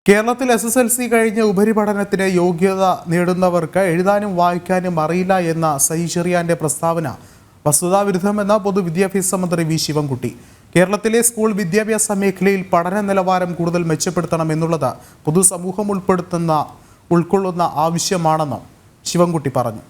കേരളത്തിൽ SSLC കഴിഞ്ഞ ഉപരിപഠനത്തിന് യോഗ്യത നേടുന്നവർക്ക് എഴുതാനും വായിക്കാനും അറിയില്ല എന്ന സജി ചെറിയാന്റെ പ്രസ്താവന വസ്തുതാവിരുദ്ധമെന്ന പൊതുവിദ്യാഭ്യാസ മന്ത്രി വി ശിവൻകുട്ടി. കേരളത്തിലെ സ്കൂൾ വിദ്യാഭ്യാസ മേഖലയിൽ പഠന നിലവാരം കൂടുതൽ മെച്ചപ്പെടുത്തണം എന്നുള്ളത് പൊതുസമൂഹം ഉൾക്കൊള്ളുന്ന ആവശ്യമാണെന്ന് ശിവൻകുട്ടി പറഞ്ഞു.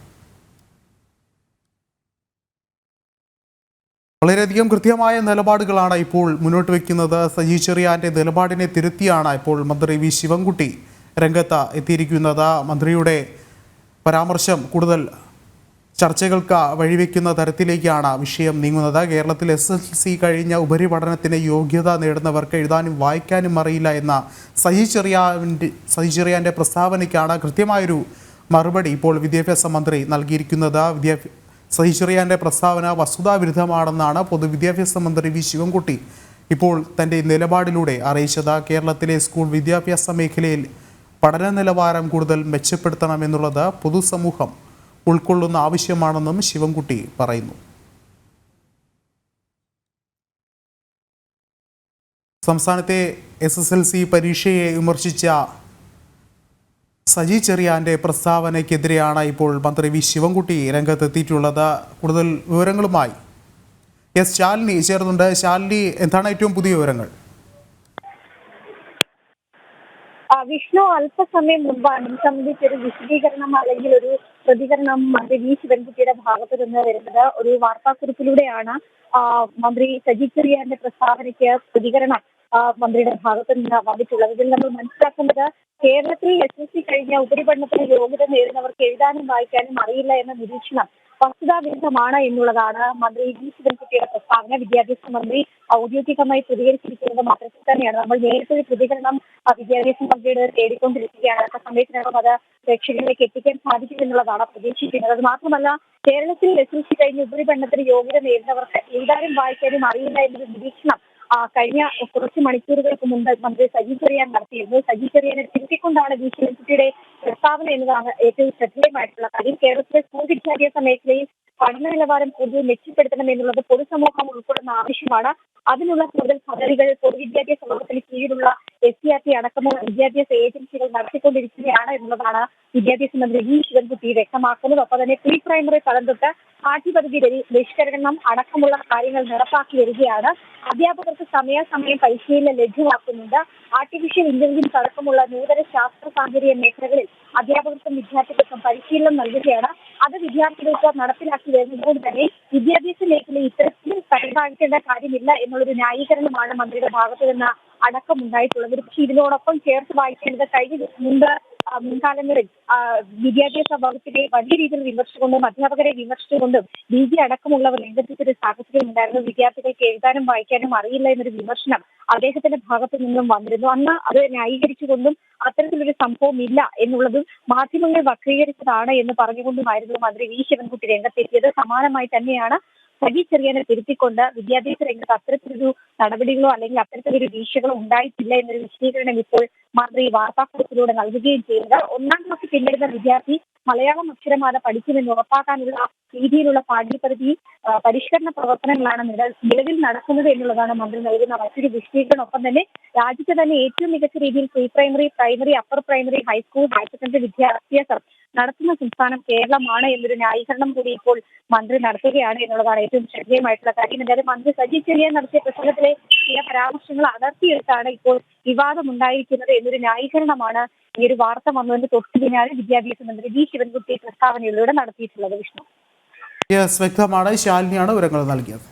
വളരെയധികം കൃത്യമായ നിലപാടുകളാണ് ഇപ്പോൾ മുന്നോട്ട് വയ്ക്കുന്നത്. സജി ചെറിയാന്റെ നിലപാടിനെ തിരുത്തിയാണ് ഇപ്പോൾ മന്ത്രി വി ശിവൻകുട്ടി രംഗത്ത് എത്തിയിരിക്കുന്നത്. മന്ത്രിയുടെ പരാമർശം കൂടുതൽ ചർച്ചകൾക്ക് വഴിവെക്കുന്ന തരത്തിലേക്കാണ് വിഷയം നീങ്ങുന്നത്. കേരളത്തിൽ SSLC കഴിഞ്ഞ ഉപരിപഠനത്തിന് യോഗ്യത നേടുന്നവർക്ക് എഴുതാനും വായിക്കാനും അറിയില്ല എന്ന സജി ചെറിയാന്റെ പ്രസ്താവനയ്ക്കാണ് കൃത്യമായൊരു മറുപടി ഇപ്പോൾ വിദ്യാഭ്യാസ മന്ത്രി നൽകിയിരിക്കുന്നത്. സജി ചെറിയാന്റെ പ്രസ്താവന വസ്തുതാവിരുദ്ധമാണെന്നാണ് പൊതുവിദ്യാഭ്യാസ മന്ത്രി വി ശിവൻകുട്ടി ഇപ്പോൾ തൻ്റെ നിലപാടിലൂടെ അറിയിച്ചത്. കേരളത്തിലെ സ്കൂൾ വിദ്യാഭ്യാസ മേഖലയിൽ പഠന നിലവാരം കൂടുതൽ മെച്ചപ്പെടുത്തണമെന്നുള്ളത് പൊതുസമൂഹം ഉൾക്കൊള്ളുന്ന ആവശ്യമാണെന്നും ശിവൻകുട്ടി പറയുന്നു. സംസ്ഥാനത്തെ SSLC പരീക്ഷയെ വിമർശിച്ച സജി ചെറിയാന്റെ പ്രസ്താവനയ്ക്കെതിരെയാണ് ഇപ്പോൾ മന്ത്രി വി ശിവൻകുട്ടി രംഗത്തെത്തിയിട്ടുള്ളത്. കൂടുതൽ വിവരങ്ങളുമായി ശാലിനി ചേർന്നുണ്ട്. ശാലിനി, എന്താണ് ഏറ്റവും പുതിയ വിവരങ്ങൾ? വിഷ്ണു, അല്പസമയം മുമ്പാണ് ഇത് സംബന്ധിച്ചൊരു വിശദീകരണം അല്ലെങ്കിൽ ഒരു പ്രതികരണം മന്ത്രി വി ശിവൻകുട്ടിയുടെ ഭാഗത്തു നിന്ന് വരുന്നത്. ഒരു വാർത്താക്കുറിപ്പിലൂടെയാണ് മന്ത്രി സജി ചെറിയാന്റെ പ്രസ്താവനയ്ക്ക് പ്രതികരണം മന്ത്രിയുടെ ഭാഗത്തു നിന്ന് വന്നിട്ടുള്ളത്. ഇതിൽ നമ്മൾ മനസ്സിലാക്കുന്നത് കേരളത്തിൽ SSLC കഴിഞ്ഞ ഉപരിപഠനത്തിന് യോഗ്യത നേടുന്നവർക്ക് എഴുതാനും വായിക്കാനും അറിയില്ല എന്ന നിരീക്ഷണം വസ്തുതാവിരുദ്ധമാണ് എന്നുള്ളതാണ് മന്ത്രി വി ശിവൻകുട്ടിയുടെ പ്രസ്താവന. വിദ്യാഭ്യാസ മന്ത്രി ഔദ്യോഗികമായി പ്രതികരിച്ചിരിക്കുന്നത് മാത്രത്തിൽ തന്നെയാണ്. നമ്മൾ നേരിട്ടൊരു പ്രതികരണം വിദ്യാഭ്യാസ മന്ത്രിയുടെ തേടിക്കൊണ്ടിരിക്കുകയാണ്. ആ സമയത്തിനകം അത് പ്രേക്ഷകരിലേക്ക് എത്തിക്കാൻ സാധിക്കുമെന്നുള്ളതാണ് പ്രതീക്ഷിക്കുന്നത്. അത് മാത്രമല്ല, കേരളത്തിൽ SSLC കഴിഞ്ഞ ഉപരിപഠനത്തിന് യോഗ്യത നേടുന്നവർക്ക് എഴുതാനും വായിക്കാനും അറിയില്ല എന്നൊരു നിരീക്ഷണം കഴിഞ്ഞ കുറച്ച് മണിക്കൂറുകൾക്ക് മുമ്പ് മന്ത്രി സജി ചെറിയാൻ നടത്തിയിരുന്നു. സജി ചെറിയാനെ തിരുത്തിക്കൊണ്ടാണ് വി ശിവൻകുട്ടിയുടെ പ്രസ്താവന എന്നതാണ് ഏറ്റവും ശ്രദ്ധേയമായിട്ടുള്ള കാര്യം. കേരളത്തിലെ സ്കൂൾ വിദ്യാഭ്യാസ മേഖലയിൽ പഠന നിലവാരം കൂടുതൽ മെച്ചപ്പെടുത്തണം എന്നുള്ളത് പൊതുസമൂഹം ഉൾപ്പെടുന്ന ആവശ്യമാണ്. അതിനുള്ള കൂടുതൽ പദ്ധതികൾ പൊതുവിദ്യാഭ്യാസ വകുപ്പിന് കീഴിലുള്ള SCRT അടക്കമുള്ള വിദ്യാഭ്യാസ ഏജൻസികൾ നടത്തിക്കൊണ്ടിരിക്കുകയാണ് എന്നുള്ളതാണ് വിദ്യാഭ്യാസ മന്ത്രി വി ശിവൻകുട്ടി വ്യക്തമാക്കുന്നത്. ഒപ്പം തന്നെ പ്രീ പ്രൈമറി തലം തൊട്ട് പാഠ്യപദ്ധതി പരിഷ്കരണം അടക്കമുള്ള കാര്യങ്ങൾ നടപ്പാക്കി വരികയാണ്. അധ്യാപകർക്ക് സമയാസമയം പരിശീലനം ലഭ്യമാക്കുന്നുണ്ട്. ആർട്ടിഫിഷ്യൽ ഇന്റലിജൻസ് അടക്കമുള്ള നൂതന ശാസ്ത്ര സാങ്കേതിക മേഖലകളിൽ അധ്യാപകർക്കും വിദ്യാർത്ഥികൾക്കും പരിശീലനം നൽകുകയാണ്. അത് വിദ്യാർത്ഥികൾക്ക് നടപ്പിലാക്കി വരുന്നതുകൊണ്ട് തന്നെ വിദ്യാഭ്യാസ മേഖലയിൽ ഇത്തരത്തിൽ പരിപാലിക്കേണ്ട കാര്യമില്ല എന്നുള്ളൊരു ന്യായീകരണമാണ് മന്ത്രിയുടെ ഭാഗത്തു നിന്ന് അടക്കം ഉണ്ടായിട്ടുള്ളത്. പക്ഷേ ഇതിനോടൊപ്പം ചേർത്ത് വായിക്കേണ്ടത് കഴിഞ്ഞ മുൻകാലങ്ങളിൽ വിദ്യാഭ്യാസ വകുപ്പിനെ വലിയ രീതിയിൽ വിമർശിച്ചുകൊണ്ടും അധ്യാപകരെ വിമർശിച്ചുകൊണ്ടും DG അടക്കമുള്ളവർ രംഗത്തൊരു സാഹചര്യം ഉണ്ടായിരുന്നു. വിദ്യാർത്ഥികൾക്ക് എഴുതാനും വായിക്കാനും അറിയില്ല എന്നൊരു വിമർശനം അദ്ദേഹത്തിന്റെ ഭാഗത്തു നിന്നും വന്നിരുന്നു. അന്ന് അത് ന്യായീകരിച്ചുകൊണ്ടും അത്തരത്തിലൊരു സംഭവം ഇല്ല എന്നുള്ളതും മാധ്യമങ്ങൾ വക്രീകരിച്ചതാണ് എന്ന് പറഞ്ഞുകൊണ്ടുമായിരുന്നു മന്ത്രി വി ശിവൻകുട്ടി രംഗത്തെത്തിയത്. സമാനമായി തന്നെയാണ് സജി ചെറിയാനെ തിരുത്തിക്കൊണ്ട് വിദ്യാഭ്യാസ രംഗത്ത് അത്തരത്തിലൊരു നടപടികളോ അല്ലെങ്കിൽ അത്തരത്തിലൊരു വീഴ്ചകളോ ഉണ്ടായിട്ടില്ല എന്നൊരു വിശദീകരണം ഇപ്പോൾ മന്ത്രി വാർത്താക്കുറിപ്പിലൂടെ നൽകുകയും ചെയ്യുന്നത്. 1ാം ക്ലാസ് പിന്നിടുന്ന വിദ്യാർത്ഥി മലയാളം അക്ഷരമാല പഠിക്കുമെന്ന് ഉറപ്പാക്കാനുള്ള രീതിയിലുള്ള പാഠ്യപദ്ധതി പരിഷ്കരണ പ്രവർത്തനങ്ങളാണ് നിലവിൽ നടക്കുന്നത് എന്നുള്ളതാണ് മന്ത്രി നൽകുന്ന മറ്റൊരു വിശദീകരണം. ഒപ്പം തന്നെ രാജ്യത്തെ തന്നെ ഏറ്റവും മികച്ച രീതിയിൽ pre primary, primary, upper primary, high school, higher secondary വിദ്യാഭ്യാസം നടത്തുന്ന സംസ്ഥാനം കേരളമാണ് എന്നൊരു ന്യായീകരണം കൂടി ഇപ്പോൾ മന്ത്രി നടത്തുകയാണ് എന്നുള്ളതാണ് ഏറ്റവും ശ്രദ്ധേയമായിട്ടുള്ള കാര്യം. എന്തായാലും മന്ത്രി സജി ചെറിയാൻ നടത്തിയ പ്രസംഗത്തിലെ ചില പരാമർശങ്ങൾ അടർത്തിയെടുത്താണ് ഇപ്പോൾ വിവാദമുണ്ടായിരിക്കുന്നത് എന്നൊരു ന്യായീകരണമാണ് ഈ ഒരു വാർത്ത വന്നതിന് തൊട്ടു പിന്നാലെ വിദ്യാഭ്യാസ മന്ത്രി വി ശിവൻകുട്ടി പ്രസ്താവനയിലൂടെ നടത്തിയിട്ടുള്ളത്. വിഷ്ണു, വ്യക്തമാണ്. ശാലിനിയാണ് വിവരങ്ങൾ നൽകിയത്.